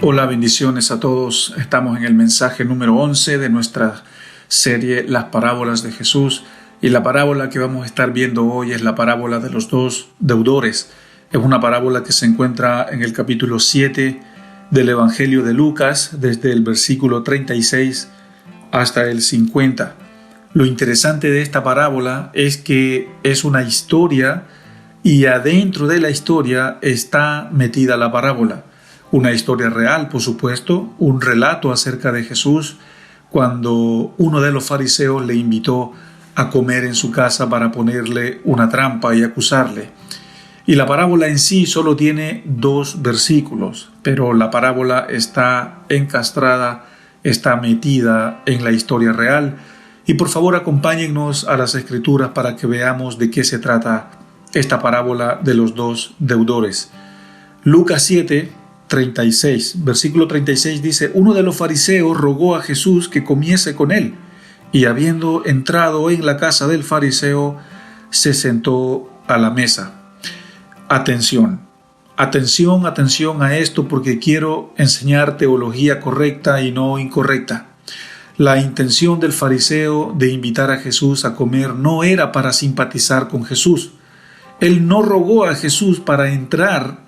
Hola, bendiciones a todos. Estamos en el mensaje número 11 de nuestra serie Las Parábolas de Jesús. Y la parábola que vamos a estar viendo hoy es la parábola de los dos deudores. Es una parábola que se encuentra en el capítulo 7 del Evangelio de Lucas, desde el versículo 36 hasta el 50. Lo interesante de esta parábola es que es una historia y adentro de la historia está metida la parábola. Una historia real, por supuesto, un relato acerca de Jesús cuando uno de los fariseos le invitó a comer en su casa para ponerle una trampa y acusarle. Y la parábola en sí solo tiene 2 versículos, pero la parábola está encastrada, está metida en la historia real. Y por favor acompáñennos a las Escrituras para que veamos de qué se trata esta parábola de los dos deudores. Lucas 7, 36, versículo 36 dice: uno de los fariseos rogó a Jesús que comiese con él, y habiendo entrado en la casa del fariseo, se sentó a la mesa. Atención a esto, porque quiero enseñar teología correcta y no incorrecta. La intención del fariseo de invitar a Jesús a comer no era para simpatizar con Jesús. Él no rogó a Jesús para entrar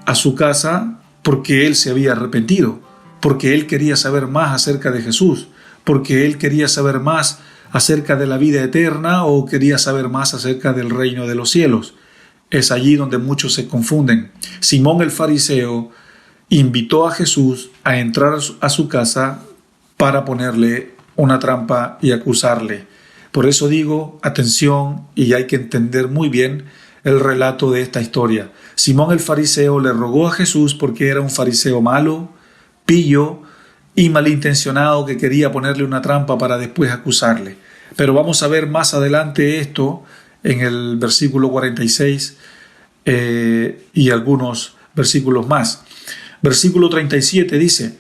a su casa porque él se había arrepentido, porque él quería saber más acerca de Jesús, porque él quería saber más acerca de la vida eterna o quería saber más acerca del reino de los cielos. Es allí donde muchos se confunden. Simón el fariseo invitó a Jesús a entrar a su casa para ponerle una trampa y acusarle. Por eso digo, atención, y hay que entender muy bien el relato de esta historia. Simón el fariseo le rogó a Jesús porque era un fariseo malo, pillo y malintencionado que quería ponerle una trampa para después acusarle. Pero vamos a ver más adelante esto en el versículo 46 y algunos versículos más. Versículo 37 dice: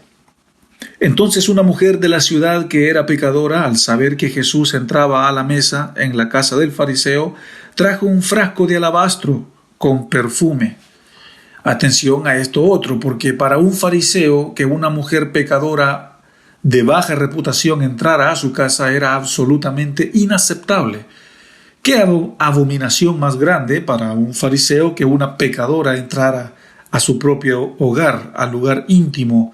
entonces una mujer de la ciudad que era pecadora, al saber que Jesús entraba a la mesa en la casa del fariseo, trajo un frasco de alabastro con perfume. Atención a esto otro, porque para un fariseo que una mujer pecadora de baja reputación entrara a su casa era absolutamente inaceptable. ¿Qué abominación más grande para un fariseo que una pecadora entrara a su propio hogar, al lugar íntimo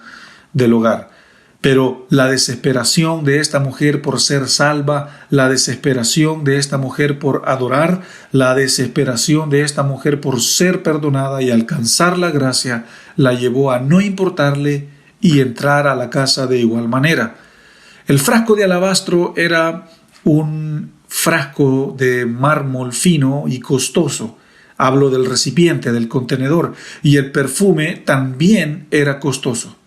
del hogar? Pero la desesperación de esta mujer por ser salva, la desesperación de esta mujer por adorar, la desesperación de esta mujer por ser perdonada y alcanzar la gracia, la llevó a no importarle y entrar a la casa de igual manera. El frasco de alabastro era un frasco de mármol fino y costoso. Hablo del recipiente, del contenedor, y el perfume también era costoso.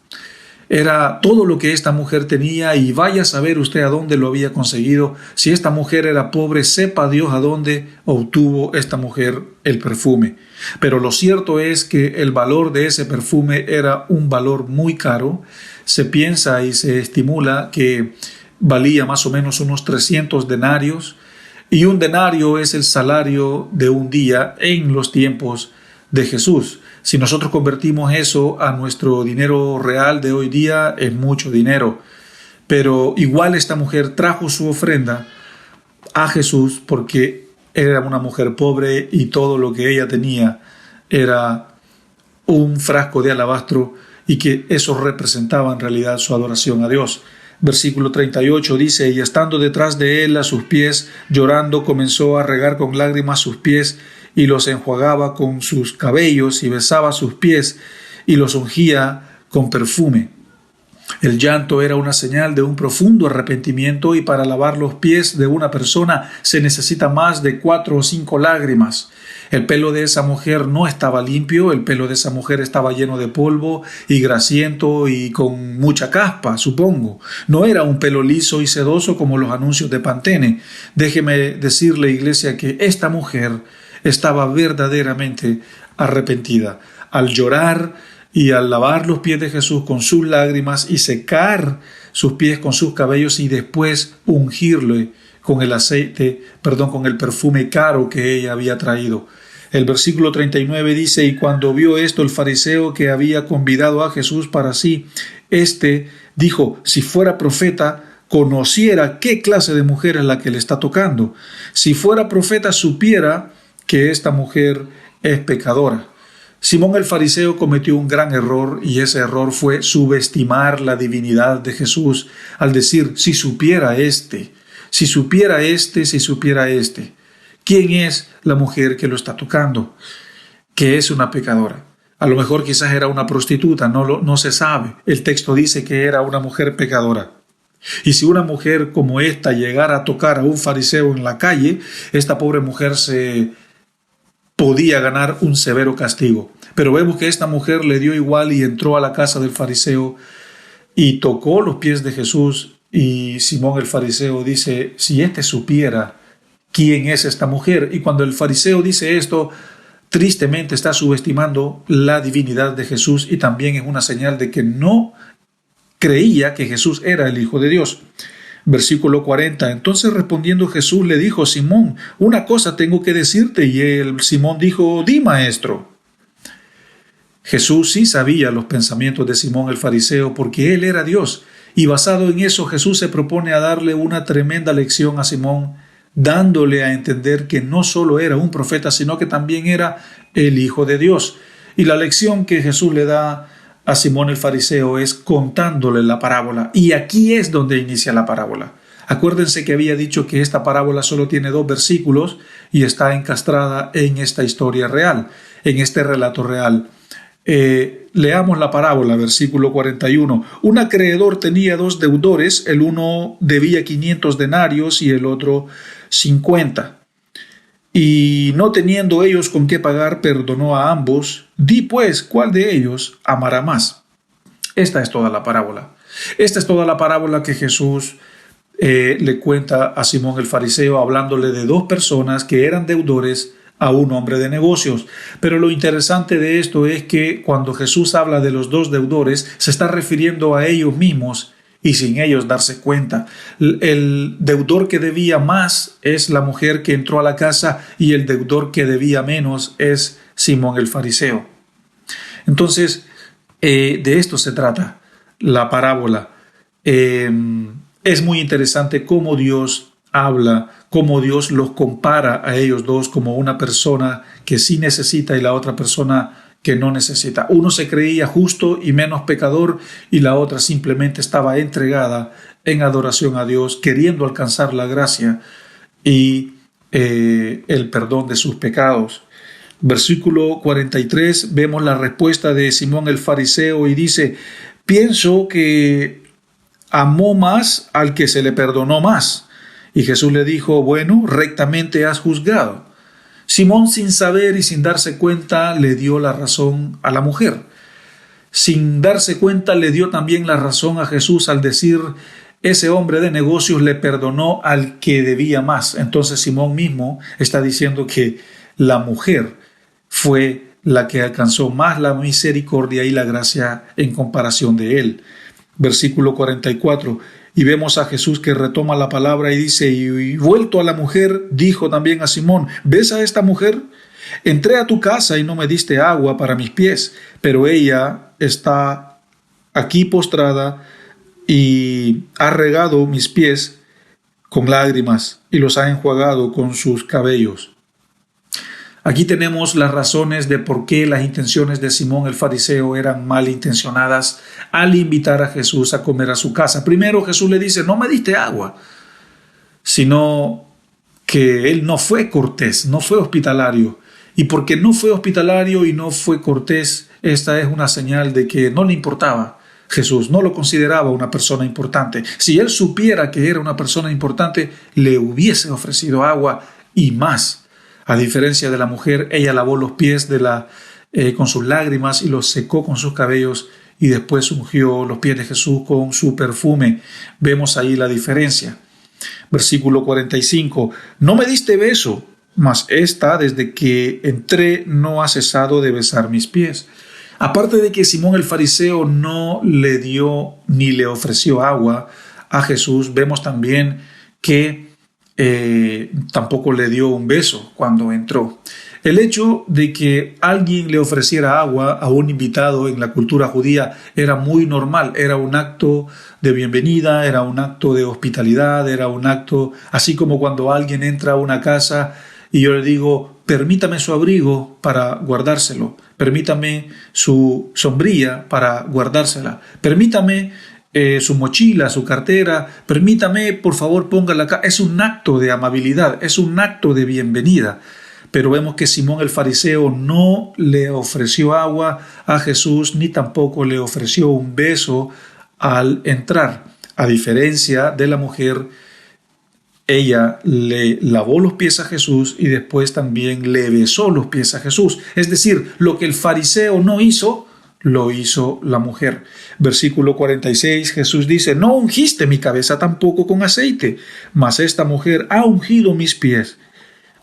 Era todo lo que esta mujer tenía, y vaya a saber usted a dónde lo había conseguido. Si esta mujer era pobre, sepa Dios a dónde obtuvo esta mujer el perfume. Pero lo cierto es que el valor de ese perfume era un valor muy caro. Se piensa y se estimula que valía más o menos unos 300 denarios, y un denario es el salario de un día en los tiempos de Jesús. Si nosotros convertimos eso a nuestro dinero real de hoy día, es mucho dinero. Pero igual esta mujer trajo su ofrenda a Jesús porque era una mujer pobre y todo lo que ella tenía era un frasco de alabastro, y que eso representaba en realidad su adoración a Dios. Versículo 38 dice: y estando detrás de él a sus pies, llorando, comenzó a regar con lágrimas sus pies y los enjuagaba con sus cabellos y besaba sus pies y los ungía con perfume. El llanto era una señal de un profundo arrepentimiento, y para lavar los pies de una persona se necesita más de 4 o 5 lágrimas. El pelo de esa mujer no estaba limpio, el pelo de esa mujer estaba lleno de polvo y grasiento y con mucha caspa, supongo. No era un pelo liso y sedoso como los anuncios de Pantene. Déjeme decirle, iglesia, que esta mujer estaba verdaderamente arrepentida. Al llorar y al lavar los pies de Jesús con sus lágrimas y secar sus pies con sus cabellos y después ungirle con el perfume caro que ella había traído. El versículo 39 dice: y cuando vio esto el fariseo que había convidado a Jesús para sí, dijo: si fuera profeta, conociera qué clase de mujer es la que le está tocando. Si fuera profeta, supiera que esta mujer es pecadora. Simón el fariseo cometió un gran error, y ese error fue subestimar la divinidad de Jesús al decir: si supiera si supiera si supiera ¿quién es la mujer que lo está tocando? Que es una pecadora. A lo mejor quizás era una prostituta, no se sabe. El texto dice que era una mujer pecadora. Y si una mujer como esta llegara a tocar a un fariseo en la calle, esta pobre mujer se podía ganar un severo castigo. Pero vemos que esta mujer le dio igual y entró a la casa del fariseo y tocó los pies de Jesús. Y Simón el fariseo dice: si supiera quién es esta mujer. Y cuando el fariseo dice esto, tristemente está subestimando la divinidad de Jesús, y también es una señal de que no creía que Jesús era el Hijo de Dios. Versículo 40. Entonces respondiendo Jesús le dijo: Simón, una cosa tengo que decirte. Y Simón dijo: di, maestro. Jesús sí sabía los pensamientos de Simón el fariseo, porque él era Dios, y basado en eso Jesús se propone a darle una tremenda lección a Simón, dándole a entender que no solo era un profeta, sino que también era el Hijo de Dios. Y la lección que Jesús le da a Simón el fariseo es contándole la parábola. Y aquí es donde inicia la parábola. Acuérdense que había dicho que esta parábola solo tiene 2 versículos y está encastrada en esta historia real, en este relato real. Leamos la parábola, versículo 41. Un acreedor tenía 2 deudores, el uno debía 500 denarios y el otro 50. Y no teniendo ellos con qué pagar, perdonó a ambos. Di pues, ¿cuál de ellos amará más? Esta es toda la parábola. Esta es toda la parábola que Jesús le cuenta a Simón el fariseo, hablándole de 2 personas que eran deudores a un hombre de negocios. Pero lo interesante de esto es que cuando Jesús habla de los 2 deudores, se está refiriendo a ellos mismos y sin ellos darse cuenta. El deudor que debía más es la mujer que entró a la casa, y el deudor que debía menos es Simón el fariseo. Entonces, de esto se trata la parábola. Es muy interesante cómo Dios habla, cómo Dios los compara a ellos 2 como una persona que sí necesita y la otra persona que no necesita. Uno se creía justo y menos pecador, y la otra simplemente estaba entregada en adoración a Dios, queriendo alcanzar la gracia y el perdón de sus pecados. Versículo 43, vemos la respuesta de Simón el fariseo y dice: pienso que amó más al que se le perdonó más. Y Jesús le dijo: bueno, rectamente has juzgado. Simón, sin saber y sin darse cuenta, le dio la razón a la mujer. Sin darse cuenta, le dio también la razón a Jesús al decir: ese hombre de negocios le perdonó al que debía más. Entonces Simón mismo está diciendo que la mujer fue la que alcanzó más la misericordia y la gracia en comparación de él. Versículo 44. Y vemos a Jesús que retoma la palabra y dice: y vuelto a la mujer, dijo también a Simón: ¿ves a esta mujer? Entré a tu casa y no me diste agua para mis pies, pero ella está aquí postrada y ha regado mis pies con lágrimas y los ha enjuagado con sus cabellos. Aquí tenemos las razones de por qué las intenciones de Simón el fariseo eran malintencionadas al invitar a Jesús a comer a su casa. Primero, Jesús le dice: no me diste agua, sino que él no fue cortés, no fue hospitalario. Y porque no fue hospitalario y no fue cortés, esta es una señal de que no le importaba. Jesús no lo consideraba una persona importante. Si él supiera que era una persona importante, le hubiese ofrecido agua y más. A diferencia de la mujer, ella lavó los pies con sus lágrimas y los secó con sus cabellos, y después ungió los pies de Jesús con su perfume. Vemos ahí la diferencia. Versículo 45. No me diste beso, mas esta, desde que entré, no ha cesado de besar mis pies. Aparte de que Simón el fariseo no le dio ni le ofreció agua a Jesús, vemos también que tampoco le dio un beso cuando entró. El hecho de que alguien le ofreciera agua a un invitado en la cultura judía era muy normal, era un acto de bienvenida, era un acto de hospitalidad, era un acto, así como cuando alguien entra a una casa y yo le digo, permítame su abrigo para guardárselo, permítame su sombrilla para guardársela, permítame su mochila, su cartera, permítame, por favor, póngala acá. Es un acto de amabilidad, es un acto de bienvenida. Pero vemos que Simón el fariseo no le ofreció agua a Jesús, ni tampoco le ofreció un beso al entrar. A diferencia de la mujer, ella le lavó los pies a Jesús y después también le besó los pies a Jesús. Es decir, lo que el fariseo no hizo, lo hizo la mujer. Versículo 46, Jesús dice, no ungiste mi cabeza tampoco con aceite, mas esta mujer ha ungido mis pies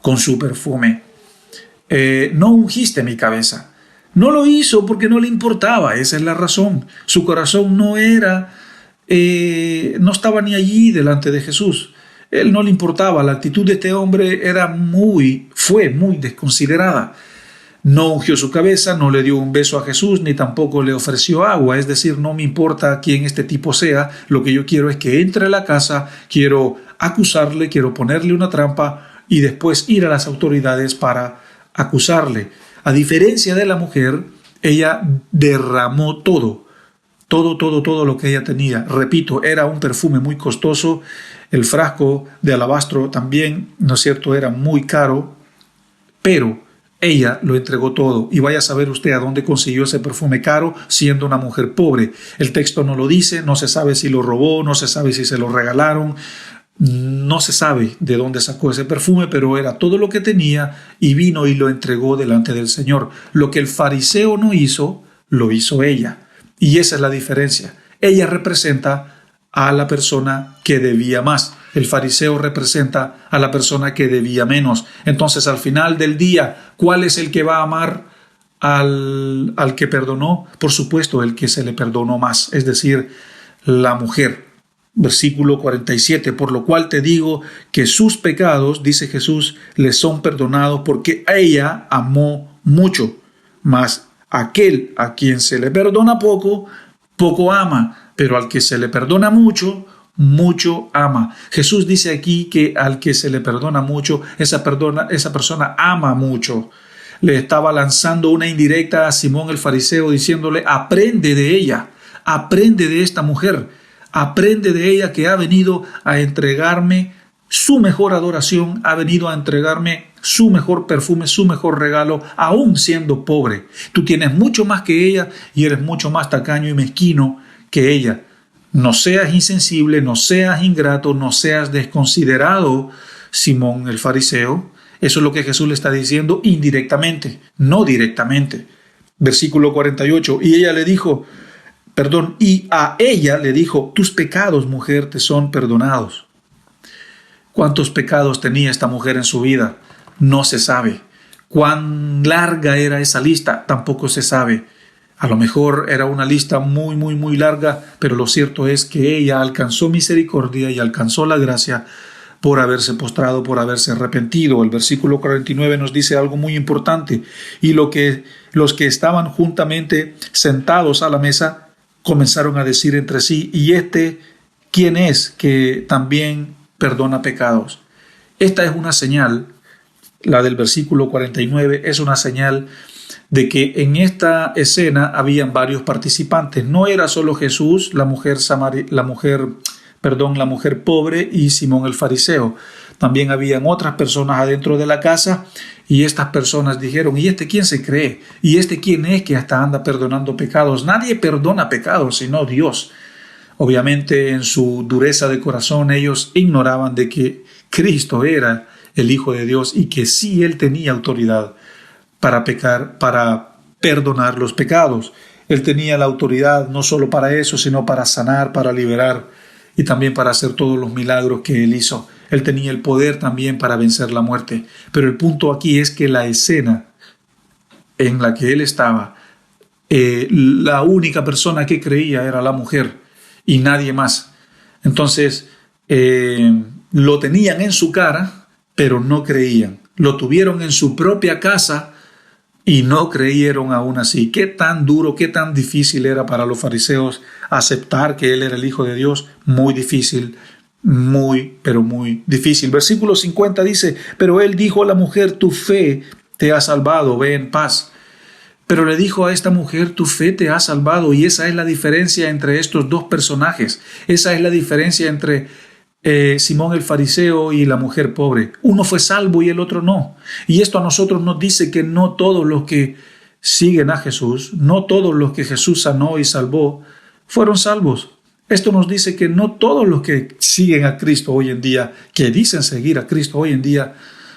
con su perfume. No ungiste mi cabeza. No lo hizo porque no le importaba, esa es la razón. Su corazón no estaba ni allí delante de Jesús. Él no le importaba, la actitud de este hombre fue muy desconsiderada. No ungió su cabeza, no le dio un beso a Jesús, ni tampoco le ofreció agua. Es decir, no me importa quién este tipo sea, lo que yo quiero es que entre a la casa, quiero acusarle, quiero ponerle una trampa y después ir a las autoridades para acusarle. A diferencia de la mujer, ella derramó todo lo que ella tenía. Repito, era un perfume muy costoso. El frasco de alabastro también, ¿no es cierto?, era muy caro, pero ella lo entregó todo. Y vaya a saber usted a dónde consiguió ese perfume caro siendo una mujer pobre. El texto no lo dice, no se sabe si lo robó, no se sabe si se lo regalaron, no se sabe de dónde sacó ese perfume, pero era todo lo que tenía y vino y lo entregó delante del Señor. Lo que el fariseo no hizo, lo hizo ella. Y esa es la diferencia. Ella representa a la persona que debía más. El fariseo representa a la persona que debía menos. Entonces, al final del día, ¿cuál es el que va a amar al que perdonó? Por supuesto, el que se le perdonó más, es decir, la mujer. Versículo 47, por lo cual te digo que sus pecados, dice Jesús, les son perdonados porque ella amó mucho, mas aquel a quien se le perdona poco, poco ama, pero al que se le perdona mucho, mucho ama. Jesús dice aquí que al que se le perdona mucho, esa persona ama mucho. Le estaba lanzando una indirecta a Simón el fariseo diciéndole, aprende de ella, aprende de esta mujer. Aprende de ella que ha venido a entregarme su mejor adoración, ha venido a entregarme su mejor perfume, su mejor regalo, aún siendo pobre. Tú tienes mucho más que ella y eres mucho más tacaño y mezquino que ella. No seas insensible, no seas ingrato, no seas desconsiderado, Simón el fariseo. Eso es lo que Jesús le está diciendo indirectamente, no directamente. Versículo 48, y a ella le dijo, tus pecados, mujer, te son perdonados. ¿Cuántos pecados tenía esta mujer en su vida? No se sabe. ¿Cuán larga era esa lista? Tampoco se sabe. A lo mejor era una lista muy, muy, muy larga, pero lo cierto es que ella alcanzó misericordia y alcanzó la gracia por haberse postrado, por haberse arrepentido. El versículo 49 nos dice algo muy importante. Y los que estaban juntamente sentados a la mesa comenzaron a decir entre sí, ¿y quién es que también perdona pecados? Esta es una señal, la del versículo 49, es una señal de que en esta escena habían varios participantes. No era solo Jesús, la mujer pobre y Simón el fariseo. También habían otras personas adentro de la casa y estas personas dijeron, ¿y quién se cree? ¿Y quién es que hasta anda perdonando pecados? Nadie perdona pecados sino Dios. Obviamente en su dureza de corazón ellos ignoraban de que Cristo era el Hijo de Dios y que sí Él tenía autoridad para perdonar los pecados. Él tenía la autoridad no solo para eso, sino para sanar, para liberar y también para hacer todos los milagros que Él hizo. Él tenía el poder también para vencer la muerte. Pero el punto aquí es que la escena en la que Él estaba, la única persona que creía era la mujer y nadie más. Entonces, lo tenían en su cara, pero no creían. lo tuvieron en su propia casa y no creyeron aún así. Qué tan duro, qué tan difícil era para los fariseos aceptar que él era el Hijo de Dios. Muy difícil, pero muy difícil. Versículo 50 dice: pero él dijo a la mujer, tu fe te ha salvado, ve en paz. Pero le dijo a esta mujer, tu fe te ha salvado. Y esa es la diferencia entre estos dos personajes. Esa es la diferencia entre Simón el fariseo y la mujer pobre. Uno fue salvo y el otro no. Y esto a nosotros nos dice que no todos los que siguen a Jesús, no todos los que Jesús sanó y salvó, fueron salvos. Esto nos dice que no todos los que siguen a Cristo hoy en día, que dicen seguir a Cristo hoy en día,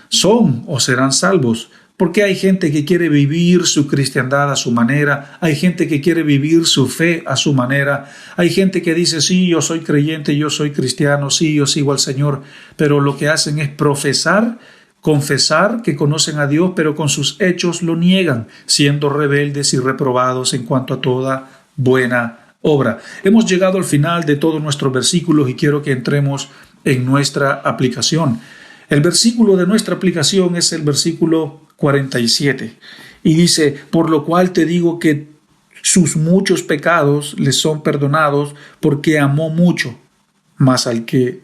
son o serán salvos. Porque hay gente que quiere vivir su cristiandad a su manera, hay gente que quiere vivir su fe a su manera, hay gente que dice, sí, yo soy creyente, yo soy cristiano, sí, yo sigo al Señor, pero lo que hacen es profesar, confesar que conocen a Dios, pero con sus hechos lo niegan, siendo rebeldes y reprobados en cuanto a toda buena obra. Hemos llegado al final de todos nuestros versículos y quiero que entremos en nuestra aplicación. El versículo de nuestra aplicación es el versículo 47 y dice: por lo cual te digo que sus muchos pecados les son perdonados, porque amó mucho. Mas al que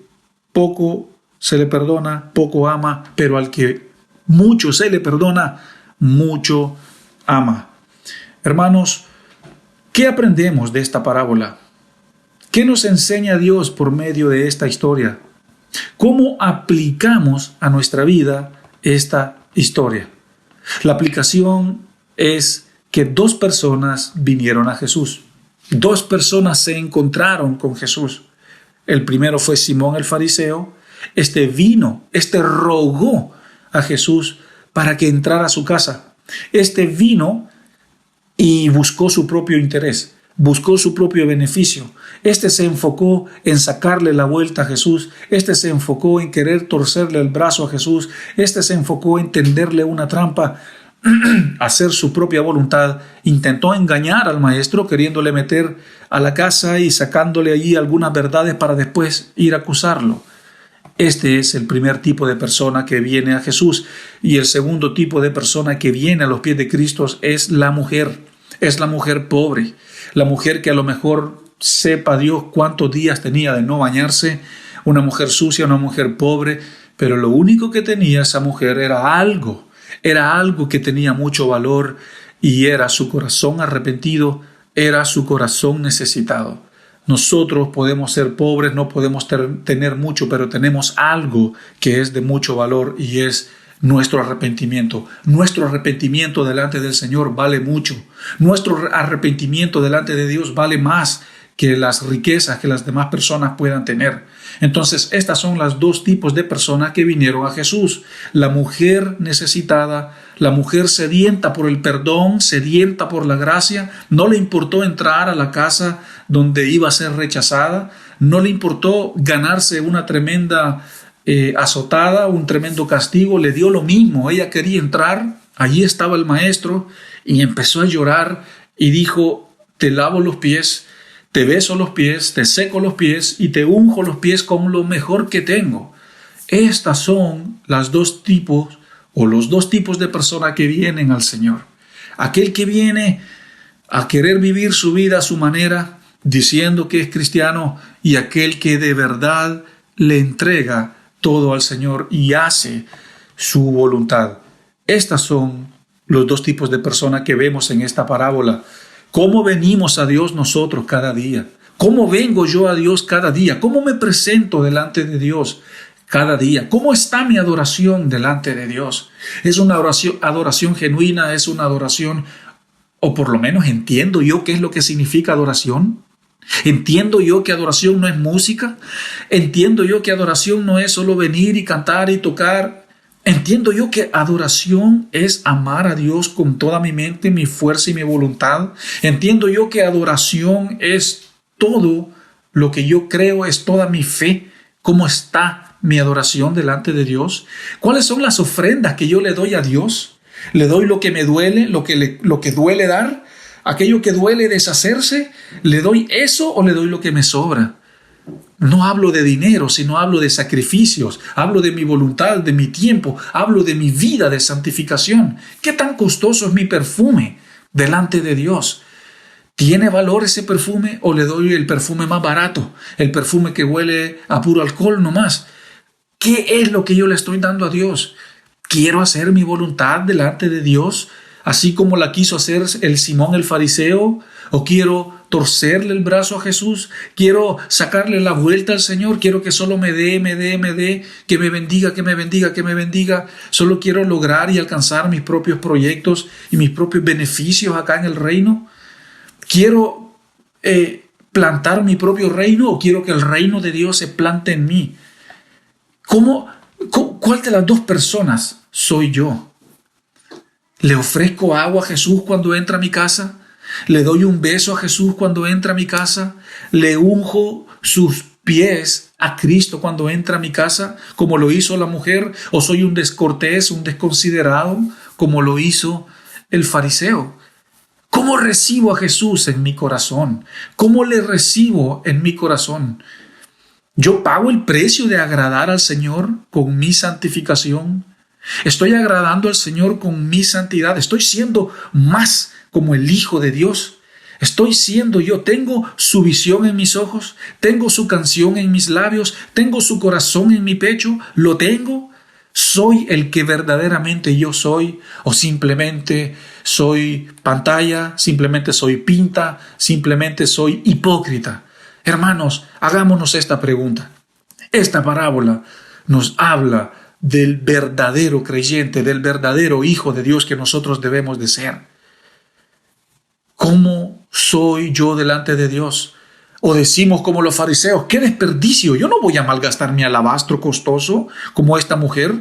poco se le perdona, poco ama, pero al que mucho se le perdona, mucho ama. Hermanos, ¿qué aprendemos de esta parábola? ¿Qué nos enseña Dios por medio de esta historia? ¿Cómo aplicamos a nuestra vida esta historia? La aplicación es que dos personas vinieron a Jesús. Dos personas se encontraron con Jesús. El primero fue Simón el fariseo. Este rogó a Jesús para que entrara a su casa. Este vino y buscó su propio interés, buscó su propio beneficio. Este se enfocó en sacarle la vuelta a Jesús. Este se enfocó en querer torcerle el brazo a Jesús. Este se enfocó en tenderle una trampa, hacer su propia voluntad. Intentó engañar al maestro, queriéndole meter a la casa y sacándole allí algunas verdades para después ir a acusarlo. Este es el primer tipo de persona que viene a Jesús. Y el segundo tipo de persona que viene a los pies de Cristo es la mujer. Es la mujer pobre. La mujer que a lo mejor sepa Dios cuántos días tenía de no bañarse. Una mujer sucia, una mujer pobre. Pero lo único que tenía esa mujer era algo. Era algo que tenía mucho valor y era su corazón arrepentido, era su corazón necesitado. Nosotros podemos ser pobres, no podemos tener mucho, pero tenemos algo que es de mucho valor y es nuestro arrepentimiento. Nuestro arrepentimiento delante del Señor vale mucho. Nuestro arrepentimiento delante de Dios vale más que las riquezas que las demás personas puedan tener. Entonces, estas son las dos tipos de personas que vinieron a Jesús. La mujer necesitada, la mujer sedienta por el perdón, sedienta por la gracia. No le importó entrar a la casa donde iba a ser rechazada. No le importó ganarse una tremenda azotada, un tremendo castigo. Le dio lo mismo. Ella quería entrar. Allí estaba el maestro y empezó a llorar y dijo: te lavo los pies, te beso los pies, te seco los pies y te unjo los pies con lo mejor que tengo. Estas son los dos tipos de personas que vienen al Señor. Aquel que viene a querer vivir su vida a su manera, diciendo que es cristiano, y aquel que de verdad le entrega todo al Señor y hace su voluntad. Estas son los dos tipos de personas que vemos en esta parábola. ¿Cómo venimos a Dios nosotros cada día? ¿Cómo vengo yo a Dios cada día? ¿Cómo me presento delante de Dios cada día? ¿Cómo está mi adoración delante de Dios? ¿Es una adoración genuina? ¿Es una adoración, o por lo menos entiendo yo qué es lo que significa adoración? ¿Entiendo yo que adoración no es música? ¿Entiendo yo que adoración no es solo venir y cantar y tocar? Entiendo yo que adoración es amar a Dios con toda mi mente, mi fuerza y mi voluntad. Entiendo yo que adoración es todo lo que yo creo, es toda mi fe. ¿Cómo está mi adoración delante de Dios? ¿Cuáles son las ofrendas que yo le doy a Dios? ¿Le doy lo que me duele, lo que duele dar? ¿Aquello que duele deshacerse? ¿Le doy eso o le doy lo que me sobra? No hablo de dinero, sino hablo de sacrificios, hablo de mi voluntad, de mi tiempo, hablo de mi vida de santificación. ¿Qué tan costoso es mi perfume delante de Dios? ¿Tiene valor ese perfume o le doy el perfume más barato, el perfume que huele a puro alcohol nomás? ¿Qué es lo que yo le estoy dando a Dios? ¿Quiero hacer mi voluntad delante de Dios, así como la quiso hacer el Simón el fariseo? ¿O quiero torcerle el brazo a Jesús? ¿Quiero sacarle la vuelta al Señor? ¿Quiero que solo me dé, que me bendiga? ¿Solo quiero lograr y alcanzar mis propios proyectos y mis propios beneficios acá en el reino? ¿Quiero plantar mi propio reino o quiero que el reino de Dios se plante en mí? ¿Cuál de las dos personas soy yo? ¿Le ofrezco agua a Jesús cuando entra a mi casa? ¿Le doy un beso a Jesús cuando entra a mi casa? ¿Le unjo sus pies a Cristo cuando entra a mi casa, como lo hizo la mujer? ¿O soy un descortés, un desconsiderado, como lo hizo el fariseo? ¿Cómo recibo a Jesús en mi corazón? ¿Cómo le recibo en mi corazón? ¿Yo pago el precio de agradar al Señor con mi santificación? ¿Estoy agradando al Señor con mi santidad? ¿Estoy siendo más como el Hijo de Dios? ¿Estoy siendo yo? ¿Tengo su visión en mis ojos? ¿Tengo su canción en mis labios? ¿Tengo su corazón en mi pecho? ¿Lo tengo? ¿Soy el que verdaderamente yo soy? ¿O simplemente soy pantalla? ¿Simplemente soy pinta? ¿Simplemente soy hipócrita? Hermanos, hagámonos esta pregunta. Esta parábola nos habla del verdadero creyente, del verdadero Hijo de Dios que nosotros debemos de ser. ¿Cómo soy yo delante de Dios? O decimos como los fariseos, ¡qué desperdicio! Yo no voy a malgastar mi alabastro costoso como esta mujer.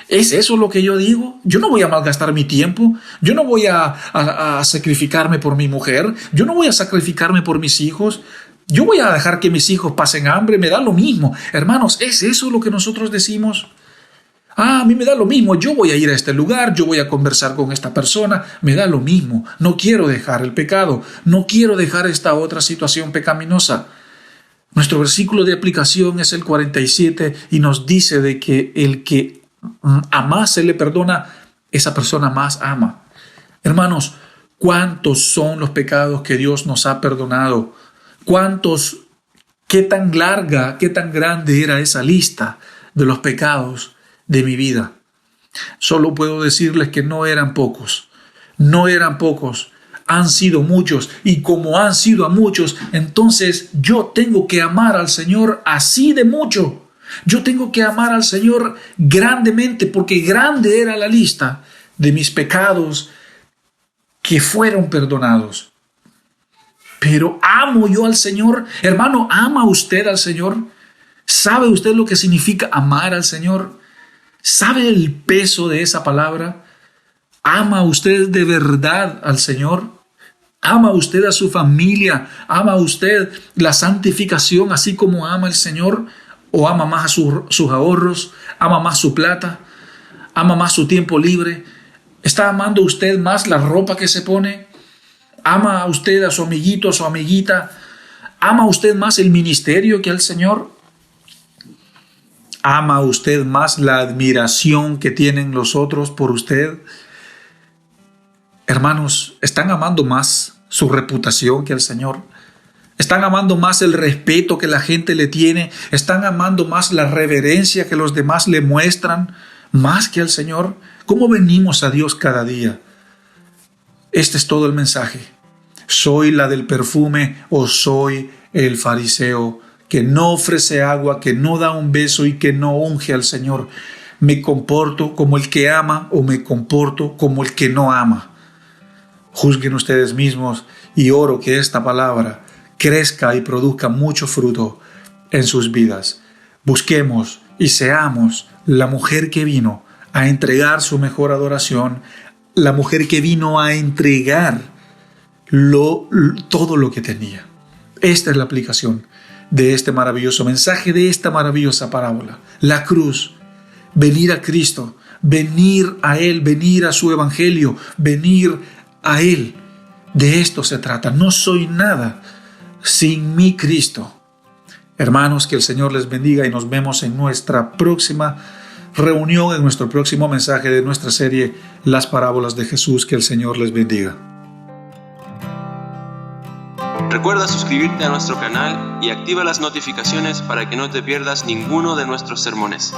¿Es eso lo que yo digo? Yo no voy a malgastar mi tiempo. Yo no voy a sacrificarme por mi mujer. Yo no voy a sacrificarme por mis hijos. Yo voy a dejar que mis hijos pasen hambre. Me da lo mismo. Hermanos, ¿es eso lo que nosotros decimos? A mí me da lo mismo, yo voy a ir a este lugar, yo voy a conversar con esta persona, me da lo mismo, no quiero dejar el pecado, no quiero dejar esta otra situación pecaminosa. Nuestro versículo de aplicación es el 47 y nos dice de que el que a más se le perdona, esa persona más ama. Hermanos, ¿cuántos son los pecados que Dios nos ha perdonado? ¿Cuántos? ¿Qué tan larga, qué tan grande era esa lista de los pecados de mi vida? Solo puedo decirles que no eran pocos, han sido muchos, y como han sido a muchos, entonces yo tengo que amar al Señor así de mucho. Yo tengo que amar al Señor grandemente, porque grande era la lista de mis pecados que fueron perdonados. Pero amo yo al Señor. Hermano, ¿ama usted al Señor? ¿Sabe usted lo que significa amar al Señor? ¿Sabe el peso de esa palabra? ¿Ama usted de verdad al Señor? ¿Ama usted a su familia? ¿Ama usted la santificación así como ama el Señor? ¿O ama más a sus ahorros? ¿Ama más su plata? ¿Ama más su tiempo libre? ¿Está amando usted más la ropa que se pone? ¿Ama usted a su amiguito, a su amiguita? ¿Ama usted más el ministerio que al Señor? ¿Ama usted más la admiración que tienen los otros por usted? Hermanos, ¿están amando más su reputación que al Señor? ¿Están amando más el respeto que la gente le tiene? ¿Están amando más la reverencia que los demás le muestran más que al Señor? ¿Cómo venimos a Dios cada día? Este es todo el mensaje. ¿Soy la del perfume o soy el fariseo que no ofrece agua, que no da un beso y que no unge al Señor? ¿Me comporto como el que ama o me comporto como el que no ama? Juzguen ustedes mismos y oro que esta palabra crezca y produzca mucho fruto en sus vidas. Busquemos y seamos la mujer que vino a entregar su mejor adoración, la mujer que vino a entregar todo lo que tenía. Esta es la aplicación de este maravilloso mensaje, de esta maravillosa parábola. La cruz, venir a Cristo, venir a Él, venir a su evangelio, venir a Él. De esto se trata. No soy nada sin mi Cristo. Hermanos, que el Señor les bendiga y nos vemos en nuestra próxima reunión, en nuestro próximo mensaje de nuestra serie Las Parábolas de Jesús. Que el Señor les bendiga. Recuerda suscribirte a nuestro canal y activa las notificaciones para que no te pierdas ninguno de nuestros sermones.